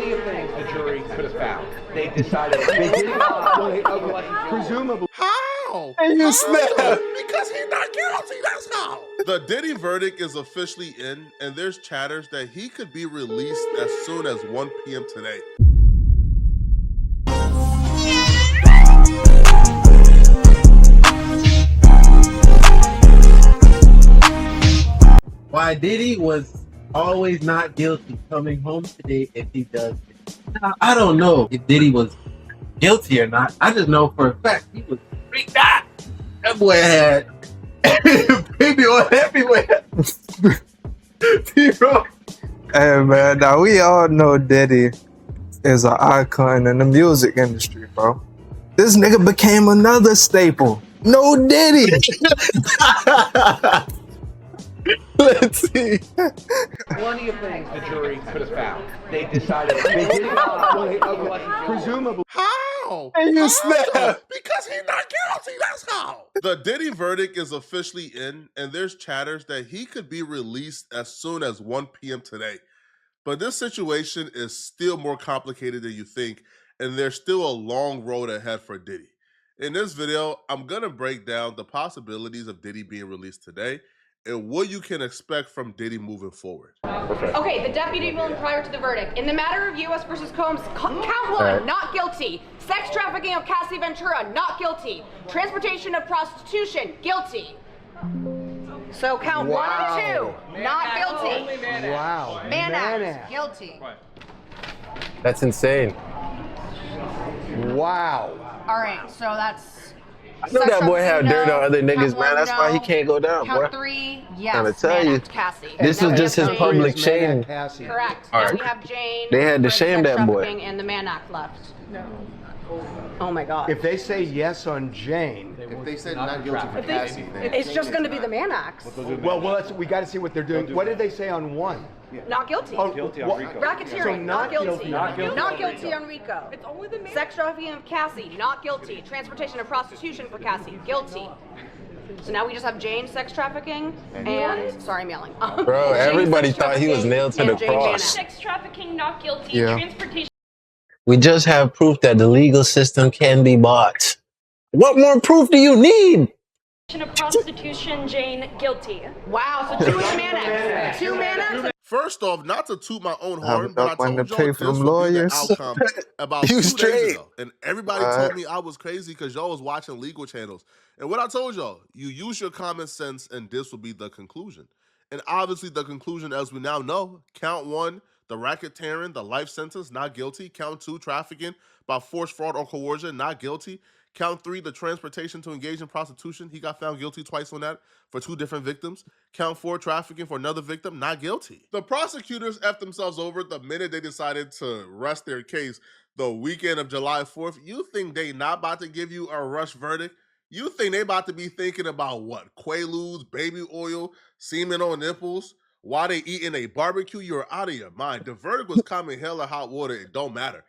plenty of things the jury could have found. They decided presumably. How? And you snap. Because he's not guilty, that's how. The Diddy verdict is officially in, and there's chatters that he could be released as soon as 1 p.m. today. Why Diddy was always not guilty coming home today if he does it. Now, I don't know if Diddy was guilty or not. I just know for a fact he was freaked out. That boy had baby on everywhere. Hey man, now we all know Diddy is an icon in the music industry, bro. This nigga became another staple. No Diddy. Let's see. plenty of things the jury could have found. They decided Presumably. How? And you snap. Because he's not guilty, that's how. The Diddy verdict is officially in, and there's chatters that he could be released as soon as 1 p.m. today. But this situation is still more complicated than you think, and there's still a long road ahead for Diddy. In this video, I'm gonna break down the possibilities of Diddy being released today and what you can expect from Diddy moving forward. Okay, the deputy ruling prior to the verdict. In the matter of U.S. versus Combs, count one, not guilty. Sex trafficking of Cassie Ventura, not guilty. Transportation of prostitution, guilty. So count 1 and 2, not guilty. Wow. Manax, guilty. That's insane. Wow. All right, so that's... I know that boy have dirt on other niggas, man. That's why he can't go down, boy. Count 3, yes. Trying to tell you. Cassie. This was just his public shame. Correct. All Now right. we have Jane. They had to for shame sex that boy. trafficking, and the Manax left. No. Oh my God. If they say yes on Jane, If they said not guilty for Cassie, then It's just going to be the Manax. we got to see what they're doing. What did they say on 1? Not guilty. Guilty on Rico. Racketeering, So not guilty. Not guilty. Not guilty on Rico. It's only the sex trafficking of Cassie, not guilty. Transportation of prostitution for Cassie, guilty. So now we just have Jane sex trafficking and sorry, I'm yelling. Bro, everybody thought he was nailed to the cross. Sex trafficking, not guilty. Yeah. Transportation We just have proof that the legal system can be bought. What more proof do you need? of prostitution, Jane, guilty. Wow, so 2 in the Manax. 2 Manax. First off, not to toot my own Have horn, but I enough money told to y'all pay this for would them be the lawyers. outcome about You 2 straight. days ago. And everybody All told right. me I was crazy because y'all was watching legal channels. And what I told y'all, you use your common sense and this will be the conclusion. And obviously the conclusion, as we now know, count 1, the racketeering, the life sentence, not guilty. Count 2, trafficking by force, fraud, or coercion, not guilty. Count 3, the transportation to engage in prostitution. He got found guilty twice on that for 2 different victims. Count 4, trafficking for another victim, not guilty. The prosecutors effed themselves over the minute they decided to rest their case the weekend of July 4th. You think they not about to give you a rush verdict? You think they about to be thinking about what? Quaaludes, baby oil, semen on nipples? While they eating a barbecue? You're out of your mind. The verdict was coming hell or hot water. It don't matter.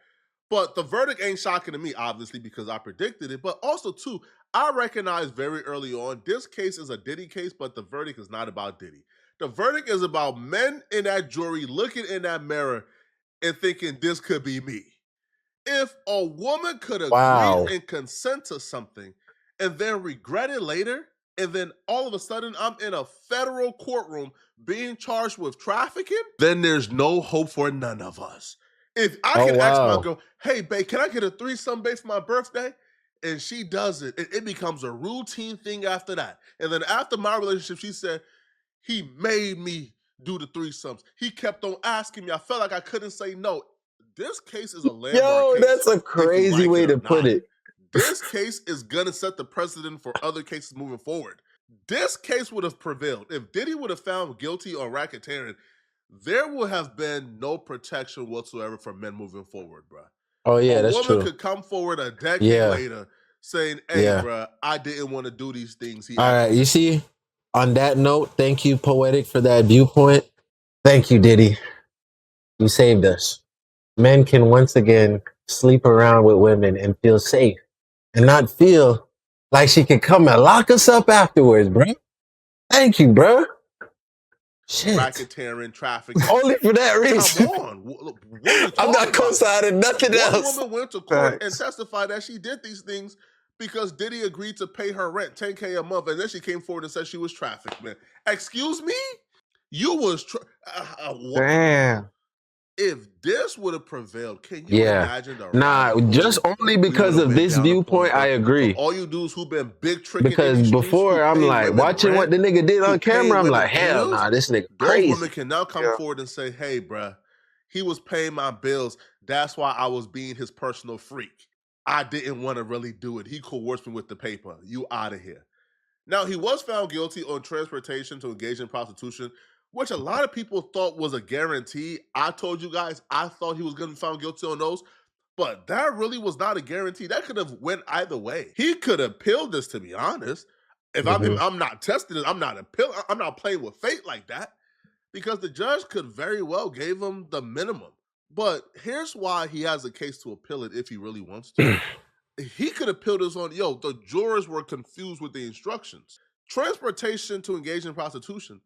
But the verdict ain't shocking to me, obviously, because I predicted it. But also, too, I recognized very early on, this case is a Diddy case, but the verdict is not about Diddy. The verdict is about men in that jury looking in that mirror and thinking, this could be me. If a woman could agree and consent to something and then regret it later, and then all of a sudden I'm in a federal courtroom being charged with trafficking, then there's no hope for none of us. If I can ask my girl, hey, babe, can I get a threesome, babe, for my birthday? And she does it, it becomes a routine thing after that. And then after my relationship, she said, he made me do the threesomes. He kept on asking me. I felt like I couldn't say no. This case is a landmark case. That's a crazy way to put it. This case is going to set the precedent for other cases moving forward. This case would have prevailed. If Diddy would have found guilty on racketeering, there would have been no protection whatsoever for men moving forward, bro. Oh, yeah, that's true. A true. woman could come forward a decade later saying, hey, bro, I didn't want to do these things. All right, you see, on that note, thank you, Poetic, for that viewpoint. Thank you, Diddy. You saved us. Men can once again sleep around with women and feel safe and not feel like she could come and lock us up afterwards, bro. Thank you, bro. Shit. racketeering, trafficking. Only for that reason. Come on. What are you I'm talking not about? co-signing nothing One else. woman went to court and Facts. testified that she did these things because Diddy agreed to pay her rent, $10K a month, and then she came forward and said she was trafficked, man. Excuse me? You was Damn. If this would have prevailed, can you imagine the Nah, just only because of this viewpoint, I agree. All you dudes who been big tricking Because before I'm like watching what the nigga did on camera, I'm like, hell nah, this nigga crazy. Those women can now come forward and say, hey, bruh, he was paying my bills. That's why I was being his personal freak. I didn't want to really do it. He coerced me with the paper. You out of here. Now, he was found guilty on transportation to engage in prostitution, which a lot of people thought was a guarantee. I told you guys, I thought he was going to be found guilty on those, but that really was not a guarantee. That could have went either way. He could have appealed this, to be honest. If I'm not testing it, I'm not playing with fate like that, because the judge could very well gave him the minimum. But here's why he has a case to appeal it if he really wants to. He could appeal this on, the jurors were confused with the instructions. Transportation to engage in prostitution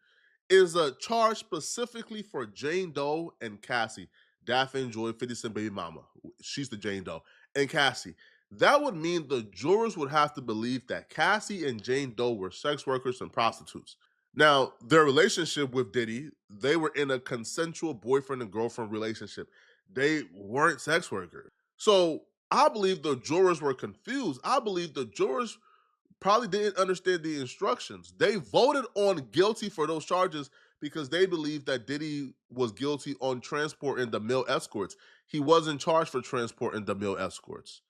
is a charge specifically for Jane Doe and Cassie, Daffy and Joy, 50 Cent baby mama. She's the Jane Doe. And Cassie. That would mean the jurors would have to believe that Cassie and Jane Doe were sex workers and prostitutes. Now, their relationship with Diddy, they were in a consensual boyfriend and girlfriend relationship. They weren't sex workers. So I believe the jurors were confused. I believe the jurors probably didn't understand the instructions. They voted on guilty for those charges because they believed that Diddy was guilty on transporting the male escorts. He wasn't charged for transporting the male escorts.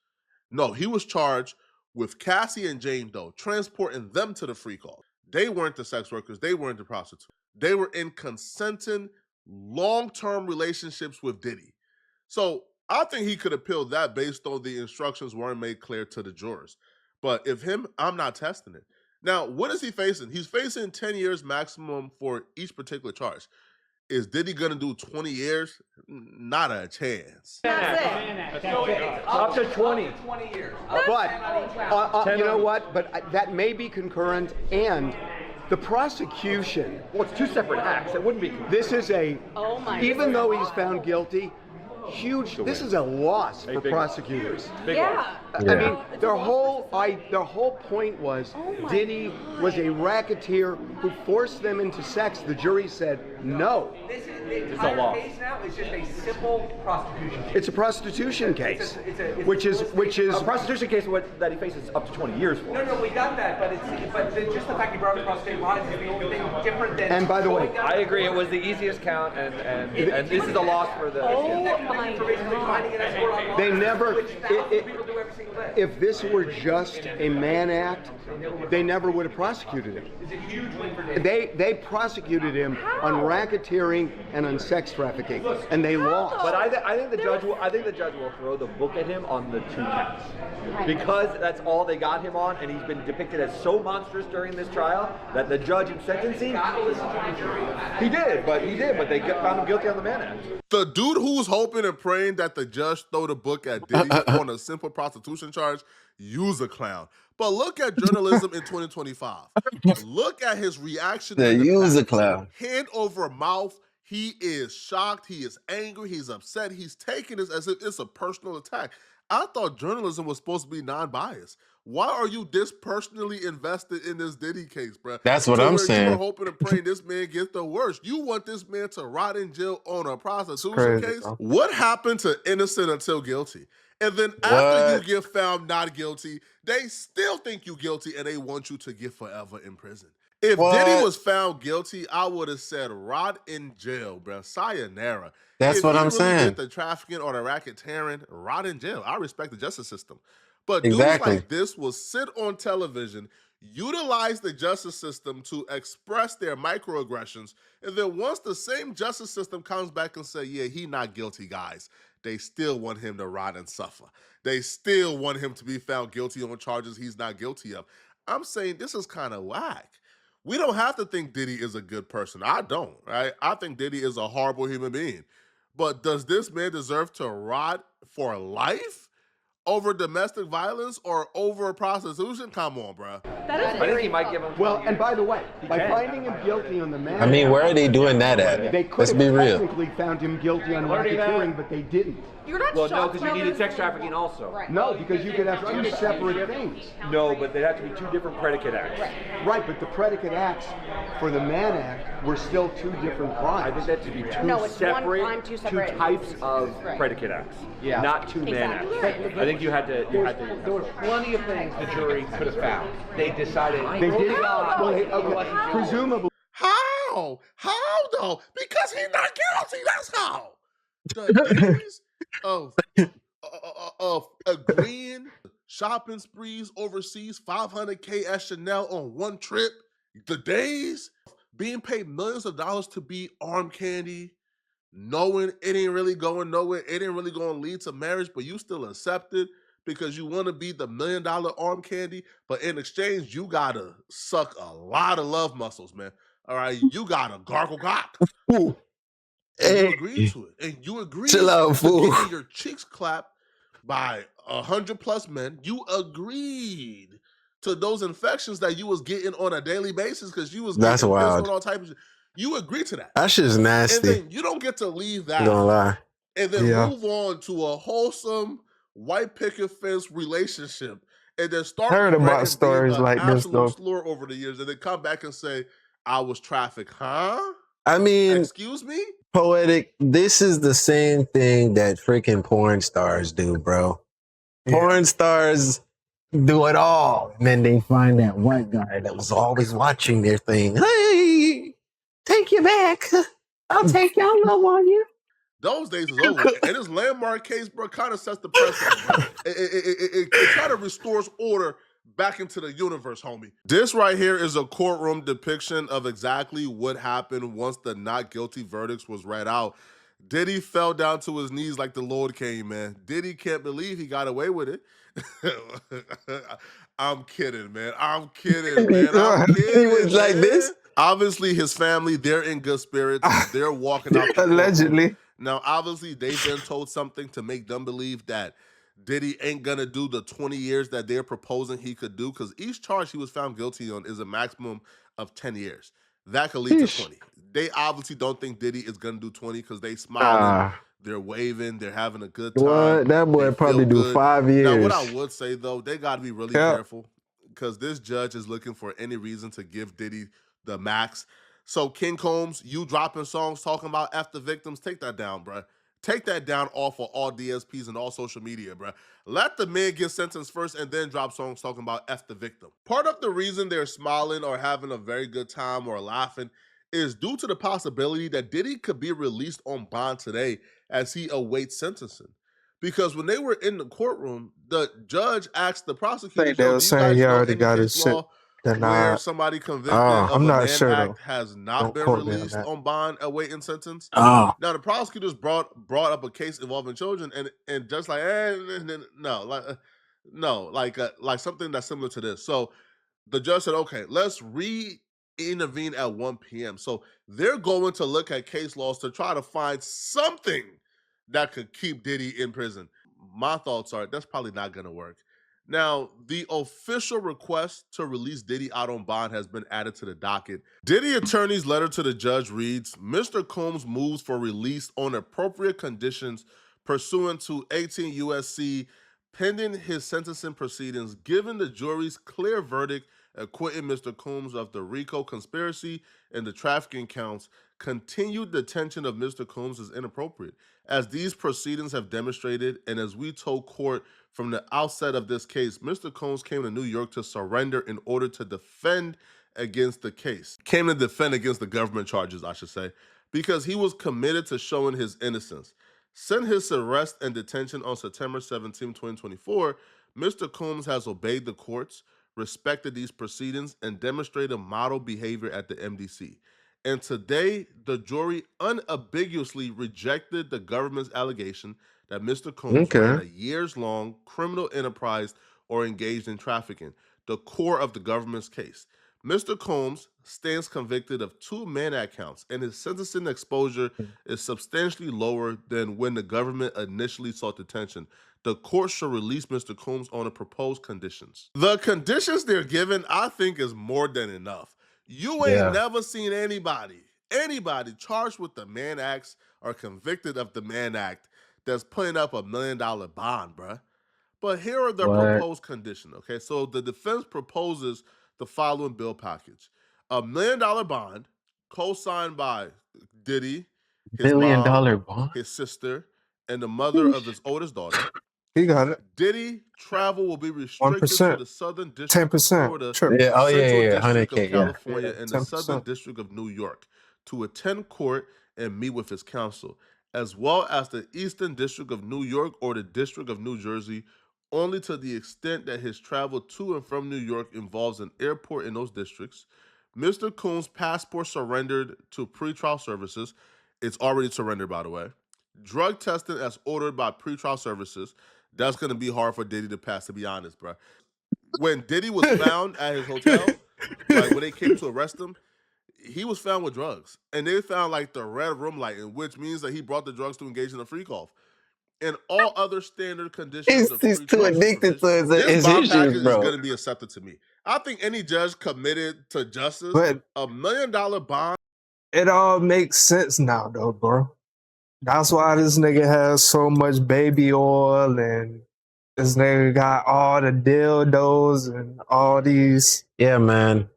No, he was charged with Cassie and Jane Doe, transporting them to the free call. They weren't the sex workers. They weren't the prostitutes. They were in consenting long-term relationships with Diddy. So I think he could appeal that based on the instructions weren't made clear to the jurors. But if him, I'm not testing it. Now, what is he facing? He's facing 10 years maximum for each particular charge. Is Diddy going to do 20 years? Not a chance. That's it. Up to 20. 20 years. But you know what? But that may be concurrent, and the prosecution. Well, it's two separate acts. It wouldn't be. This is a. Oh my even God. though he's found guilty, huge. This is a loss for prosecutors. Yeah. I mean, their whole point was Diddy was a racketeer who forced them into sex. The jury said no. The entire case now is just a simple prostitution case. It's a prostitution case, which is a prostitution case that he faces up to 20 years for. No, we got that, but just the fact he brought it across state lines is the only thing different than. And by the way, I agree. It was the easiest count, and this is a loss for the. Oh my God. they never. If this were just a Mann Act, they never would have prosecuted him. They prosecuted him on racketeering and on sex trafficking, and they lost. But I think the judge will throw the book at him on the 2 counts because that's all they got him on, and he's been depicted as so monstrous during this trial that the judge in sentencing. He did, but they found him guilty on the Mann Act. The dude who was hoping and praying that the judge throw the book at Diddy on a simple prostitution charge, you's a clown. But look at journalism in 2025. Look at his reaction. You's a clown. Hand over mouth. He is shocked. He is angry. He's upset. He's taking this as if it's a personal attack. I thought journalism was supposed to be non-biased. Why are you this personally invested in this Diddy case, bro? That's what I'm saying. You're hoping and praying this man gets the worst. You want this man to rot in jail on a prostitution case? Bro. What happened to innocent until guilty? And then after you get found not guilty, they still think you guilty and they want you to get forever in prison. If Diddy was found guilty, I would have said rot in jail, bro. Sayonara. That's what I'm saying. Get the trafficking or the racketeering, rot in jail. I respect the justice system. But dudes like this will sit on television, utilize the justice system to express their microaggressions, and then once the same justice system comes back and say, yeah, he not guilty, guys, they still want him to rot and suffer. They still want him to be found guilty on charges he's not guilty of. I'm saying this is kind of whack. We don't have to think Diddy is a good person. I don't, right? I think Diddy is a horrible human being. But does this man deserve to rot for life over domestic violence or over prostitution? Come on, bro. I think he might give him. Well, and by the way, by finding him guilty on the man, I mean, where are they doing that at? they could Let's have be real. technically found him guilty on racketeering, but they didn't. You're not Well, no, shocked because you now needed that- sex trafficking also. Right. No, because you could have two separate things. No, but they have to be two different predicate acts. Right, but the predicate acts for the Mann Act were still two different crimes. I think that should be two No, it's one separate, crime, two separate- types of Right. predicate acts. Yeah. Not two man Exactly. acts. I think you had to. There was plenty of things the jury could have found. They decided. They did. Well, okay, presumably. How? How though? Because he's not guilty. That's how. The days of agreeing shopping sprees overseas, 500K at Chanel on one trip. The days being paid millions of dollars to be arm candy, knowing it ain't really going nowhere, it ain't really going to lead to marriage, but you still accept it because you want to be the $1 million arm candy. But in exchange, you gotta suck a lot of love muscles, man. All right, you gotta gargle cock. And you agreed to it, and you agreed Chill out, to fool. getting your cheeks clapped by 100+ men. You agreed to those infections that you was getting on a daily basis because you was That's getting wild. on all type of shit. You agreed to that. That shit's And nasty. then you don't get to leave that I'm gonna lie. and then Yeah. move on to a wholesome white picket fence relationship and then start Heard about regretting stories being like an this, absolute though. slur over the years and then come back and say, I was trafficked. Huh? I mean, Excuse me? Poetic, this is the same thing that freaking porn stars do, bro. Porn stars do it all. And then they find that white guy that was always watching their thing. Hey, take you back. I'll take your love on you. Those days is over. And this landmark case, bro, kind of sets the precedent, bro. It kind of restores order back into the universe, homie. This right here is a courtroom depiction of exactly what happened once the not guilty verdicts was read out. Diddy fell down to his knees like the Lord came, man. Diddy can't believe he got away with it. I'm kidding, man. I'm kidding, man. I'm kidding. He was like man. this? Obviously, his family, they're in good spirits. They're walking out the courtroom. Allegedly. Now, obviously, they've been told something to make them believe that Diddy ain't gonna do the 20 years that they're proposing he could do, because each charge he was found guilty on is a maximum of 10 years. That could lead to 20. They obviously don't think Diddy is gonna do 20 because they smiling, they're waving, they're having a good time. What? That boy they probably feel do good. 5 years. Now, what I would say though, they gotta be really Yeah. careful because this judge is looking for any reason to give Diddy the max. So King Combs, you dropping songs talking about F the victims, take that down, bruh. Take that down off of all DSPs and all social media, bruh. Let the man get sentenced first and then drop songs talking about F the victim. Part of the reason they're smiling or having a very good time or laughing is due to the possibility that Diddy could be released on bond today as he awaits sentencing. Because when they were in the courtroom, the judge asked the prosecutors, They were saying he already got his shit where denied. somebody convicted I'm of a not Mann sure, Act though. has not Don't been quote me on released that. on bond awaiting sentence. Oh. Now the prosecutors brought up a case involving children and just like like something that's similar to this. So the judge said, okay, let's re-intervene at 1 p.m. So they're going to look at case laws to try to find something that could keep Diddy in prison. My thoughts are that's probably not going to work. Now, the official request to release Diddy out on bond has been added to the docket. Diddy attorney's letter to the judge reads, Mr. Combs moves for release on appropriate conditions pursuant to 18 U.S.C. pending his sentencing proceedings, given the jury's clear verdict acquitting Mr. Combs of the RICO conspiracy and the trafficking counts. Continued detention of Mr. Combs is inappropriate, as these proceedings have demonstrated, and as we told court from the outset of this case, Mr. Combs came to New York to surrender in order to defend against the case. Came to defend against the government charges, I should say, because he was committed to showing his innocence. Since his arrest and detention on September 17, 2024, Mr. Combs has obeyed the courts, respected these proceedings, and demonstrated model behavior at the MDC. And today, the jury unambiguously rejected the government's allegation that Mr. Combs ran a years-long criminal enterprise or engaged in trafficking, the core of the government's case. Mr. Combs stands convicted of 2 Mann Act counts, and his sentencing exposure is substantially lower than when the government initially sought detention. The court should release Mr. Combs on the proposed conditions. The conditions they're given, I think, is more than enough. You ain't never seen anybody charged with the Mann Acts or convicted of the Mann Act that's putting up $1 million bond, bruh. But here are the proposed conditions, okay? So the defense proposes the following bill package. $1 million bond, co-signed by Diddy, his mom, bond? his sister, and the mother of his oldest daughter. He got it. Diddy travel will be restricted 1%. to the Southern District of 10%. Florida, Sure. the Central 100K, District of California, and the 10%. Southern District of New York to attend court and meet with his counsel, as well as the Eastern District of New York or the District of New Jersey, only to the extent that his travel to and from New York involves an airport in those districts. Mr. Combs' passport surrendered to pretrial services. It's already surrendered, by the way. Drug testing as ordered by pretrial services. That's going to be hard for Diddy to pass, to be honest, bro. When Diddy was found at his hotel, like when they came to arrest him, he was found with drugs. And they found like the red room light, which means that he brought the drugs to engage in a freak-off. And all other standard conditions of He's too addicted to his bond package issues, bro. is going to be accepted to me. I think any judge committed to justice, But $1 million bond. it all makes sense now, though, bro. That's why this nigga has so much baby oil, and this nigga got all the dildos and all these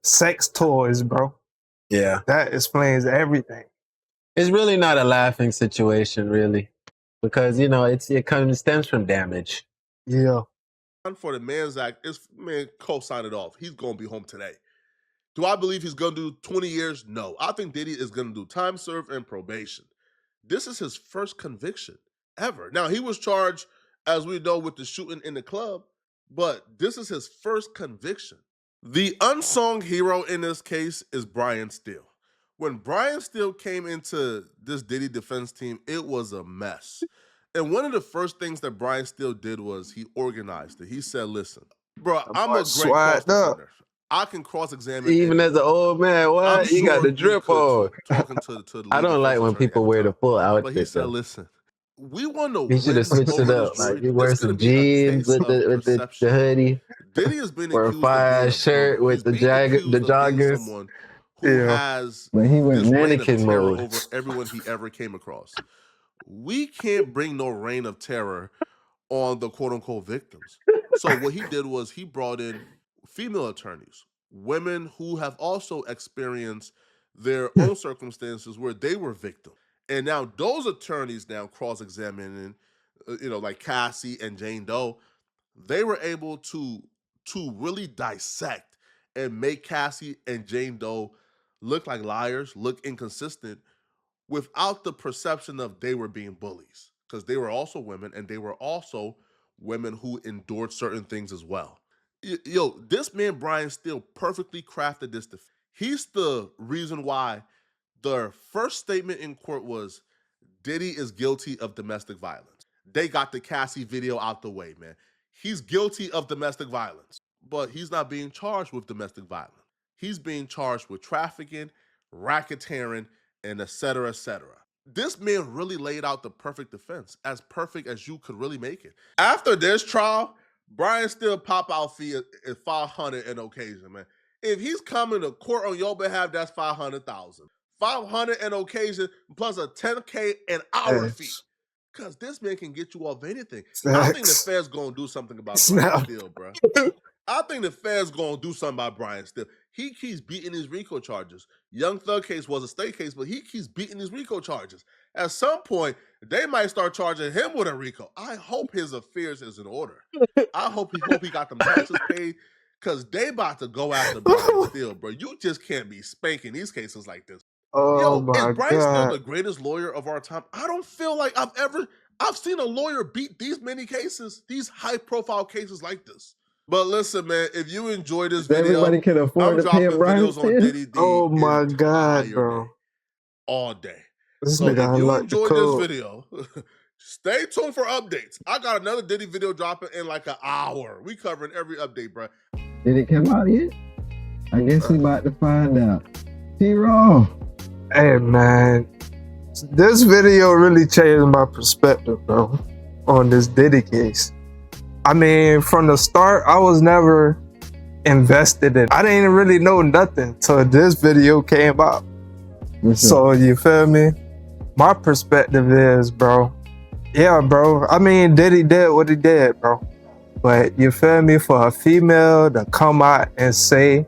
sex toys, bro. Yeah. That explains everything. It's really not a laughing situation, really. Because, you know, it stems from damage. Yeah. For the Mann Act, co-sign it off. He's going to be home today. Do I believe he's going to do 20 years? No. I think Diddy is going to do time served and probation. This is his first conviction ever. Now, he was charged, as we know, with the shooting in the club, but this is his first conviction. The unsung hero in this case is Brian Steele. When Brian Steele came into this Diddy defense team, it was a mess. And one of the first things that Brian Steele did was he organized it. He said, listen, bro, I'm a great cross-defender. I can cross-examine. Even as an old man, what? You got the drip on. Talking to the I don't like when people wear the full outfit. But he said, listen, we want to. He should have switched it up. Like you wear some jeans with the hoodie. Diddy has been or a fire shirt with the joggers. Someone who has but he went this mannequin reign of terror mode over everyone he ever came across. We can't bring no reign of terror on the quote-unquote victims. So what he did was he brought in female attorneys, women who have also experienced their own circumstances where they were victims. And now those attorneys now cross-examining, like Cassie and Jane Doe, they were able to really dissect and make Cassie and Jane Doe look like liars, look inconsistent, without the perception of they were being bullies, because they were also women, and they were also women who endured certain things as well. This man Brian Steele perfectly crafted this defense. He's the reason why the first statement in court was Diddy is guilty of domestic violence. They got the Cassie video out the way, man. He's guilty of domestic violence, but he's not being charged with domestic violence. He's being charged with trafficking, racketeering, and et cetera, et cetera. This man really laid out the perfect defense, as perfect as you could really make it. After this trial, Brian Steele pop-out fee is $500 an occasion, man. If he's coming to court on your behalf, that's $500,000. $500 an occasion plus a $10K an hour fee. Because this man can get you off anything. I think the Fed's going to do something about Brian Steele, bro. I think the Fed's going to do something about Brian Steele. He keeps beating his RICO charges. Young Thug case was a state case, but he keeps beating his RICO charges. At some point, they might start charging him with a RICO. I hope his affairs is in order. I hope he got them taxes paid, because they about to go after Brian Steele, bro. You just can't be spanking these cases like this. Oh my is Brian God. Steele the greatest lawyer of our time? I don't feel like I've seen a lawyer beat these many cases, these high-profile cases like this. But listen, man, if you enjoy this video, everybody can afford I'm to pay dropping Brian videos on Diddy D Oh my God, bro. all day. This So nigga if you unlocked the enjoyed code. this video, stay tuned for updates. I got another Diddy video dropping in like an hour. We covering every update, bro. Did it come out yet? I guess we about to find out. T-Raw. Hey man, this video really changed my perspective, bro, on this Diddy case. I mean, from the start, I was never invested in. I didn't really know nothing till this video came out. So you feel me? My perspective is, bro. Yeah, bro. I mean, Diddy did what he did, bro. But you feel me? For a female to come out and say,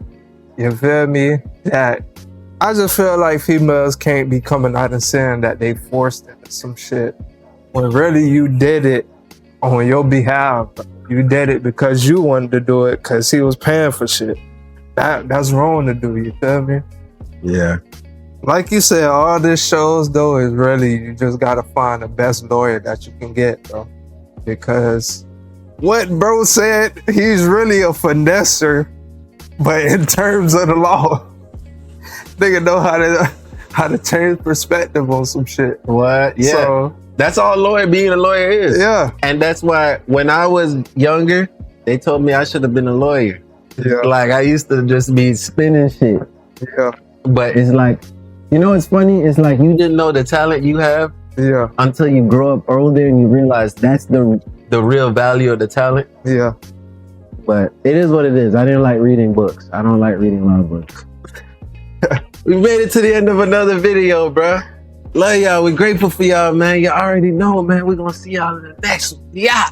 you feel me, that I just feel like females can't be coming out and saying that they forced into some shit when really you did it on your behalf. You did it because you wanted to do it because he was paying for shit. That's wrong to do, you feel me? Yeah. Like you said, all this shows though is really, you just gotta find the best lawyer that you can get, bro. Because what bro said, he's really a finesser, but in terms of the law, nigga know how to change perspective on some shit. What? Yeah. So, that's all being a lawyer is. Yeah. And that's why when I was younger, they told me I should have been a lawyer. Yeah. Like I used to just be spinning shit. Yeah. But it's like, you know what's funny? It's like you didn't know the talent you have until you grow up older and you realize that's the real value of the talent. Yeah. But it is what it is. I didn't like reading books. I don't like reading a lot of books. We made it to the end of another video, bro. Love y'all. We're grateful for y'all, man. You already know, man. We're gonna see y'all in the next one. Yeah.